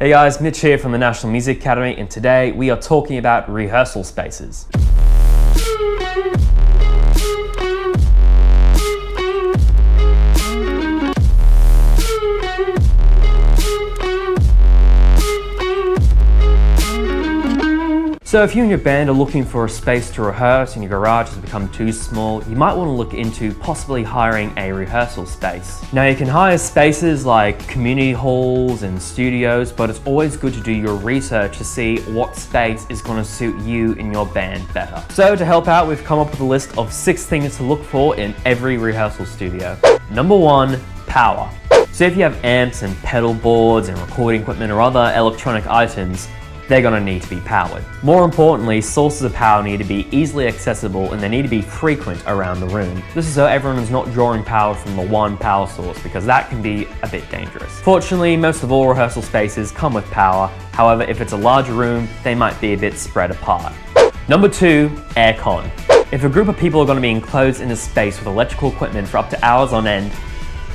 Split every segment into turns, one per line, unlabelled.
Hey guys, Mitch here from the National Music Academy, and today we are talking about rehearsal spaces. So if you and your band are looking for a space to rehearse and your garage has become too small, you might want to look into possibly hiring a rehearsal space. Now you can hire spaces like community halls and studios, but it's always good to do your research to see what space is going to suit you and your band better. So to help out, we've come up with a list of 6 things to look for in every rehearsal studio. Number 1, power. So if you have amps and pedal boards and recording equipment or other electronic items, they're going to need to be powered. More importantly, sources of power need to be easily accessible and they need to be frequent around the room. This is so everyone is not drawing power from the one power source, because that can be a bit dangerous. Fortunately, most of all rehearsal spaces come with power. However, if it's a larger room, they might be a bit spread apart. Number 2, aircon. If a group of people are going to be enclosed in a space with electrical equipment for up to hours on end,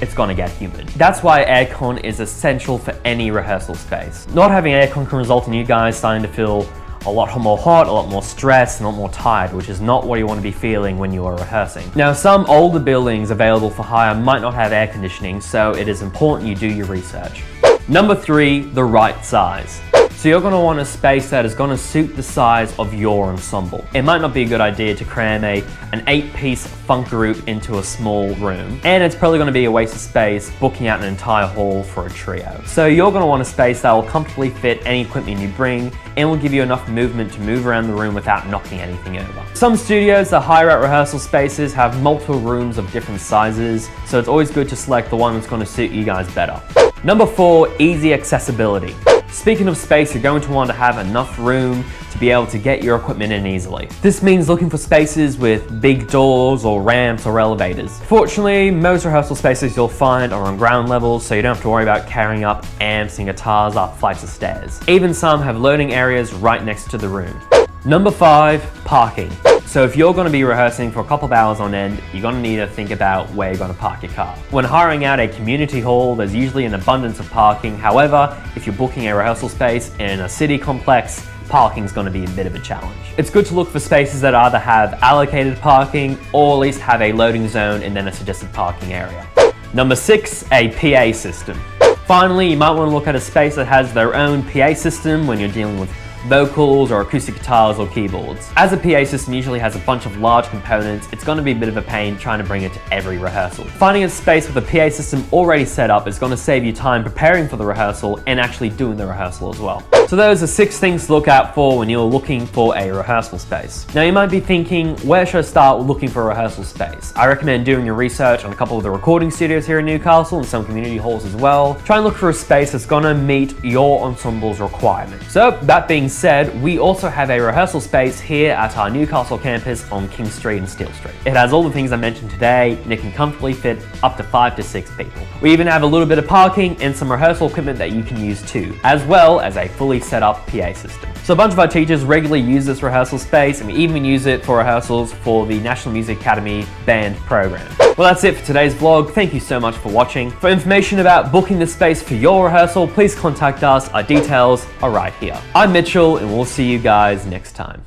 it's gonna get humid. That's why aircon is essential for any rehearsal space. Not having aircon can result in you guys starting to feel a lot more hot, a lot more stressed, and a lot more tired, which is not what you want to be feeling when you are rehearsing. Now, some older buildings available for hire might not have air conditioning, so it is important you do your research. Number 3, the right size. So you're going to want a space that is going to suit the size of your ensemble. It might not be a good idea to cram an 8-piece funk group into a small room, and it's probably going to be a waste of space booking out an entire hall for a trio. So you're going to want a space that will comfortably fit any equipment you bring and will give you enough movement to move around the room without knocking anything over. Some studios that hire out rehearsal spaces have multiple rooms of different sizes, so it's always good to select the one that's going to suit you guys better. Number 4, easy accessibility. Speaking of space, you're going to want to have enough room to be able to get your equipment in easily. This means looking for spaces with big doors or ramps or elevators. Fortunately, most rehearsal spaces you'll find are on ground level, so you don't have to worry about carrying up amps and guitars up flights of stairs. Even some have loading areas right next to the room. Number 5, parking. So if you're going to be rehearsing for a couple of hours on end, you're going to need to think about where you're going to park your car. When hiring out a community hall, there's usually an abundance of parking. However, if you're booking a rehearsal space in a city complex, parking is going to be a bit of a challenge. It's good to look for spaces that either have allocated parking or at least have a loading zone and then a suggested parking area. Number 6, a PA system. Finally, you might want to look at a space that has their own PA system when you're dealing with vocals or acoustic guitars or keyboards. As a PA system usually has a bunch of large components, it's going to be a bit of a pain trying to bring it to every rehearsal. Finding a space with a PA system already set up is going to save you time preparing for the rehearsal and actually doing the rehearsal as well. So those are 6 things to look out for when you're looking for a rehearsal space. Now you might be thinking, where should I start looking for a rehearsal space? I recommend doing your research on a couple of the recording studios here in Newcastle and some community halls as well. Try and look for a space that's going to meet your ensemble's requirements. So that being said, we also have a rehearsal space here at our Newcastle campus on King Street and Steel Street. It has all the things I mentioned today, and it can comfortably fit up to 5 to 6 people. We even have a little bit of parking and some rehearsal equipment that you can use too, as well as a fully set up PA system. So a bunch of our teachers regularly use this rehearsal space, and we even use it for rehearsals for the National Music Academy band program. Well, that's it for today's vlog. Thank you so much for watching. For information about booking the space for your rehearsal, please contact us. Our details are right here. I'm Mitchell, and we'll see you guys next time.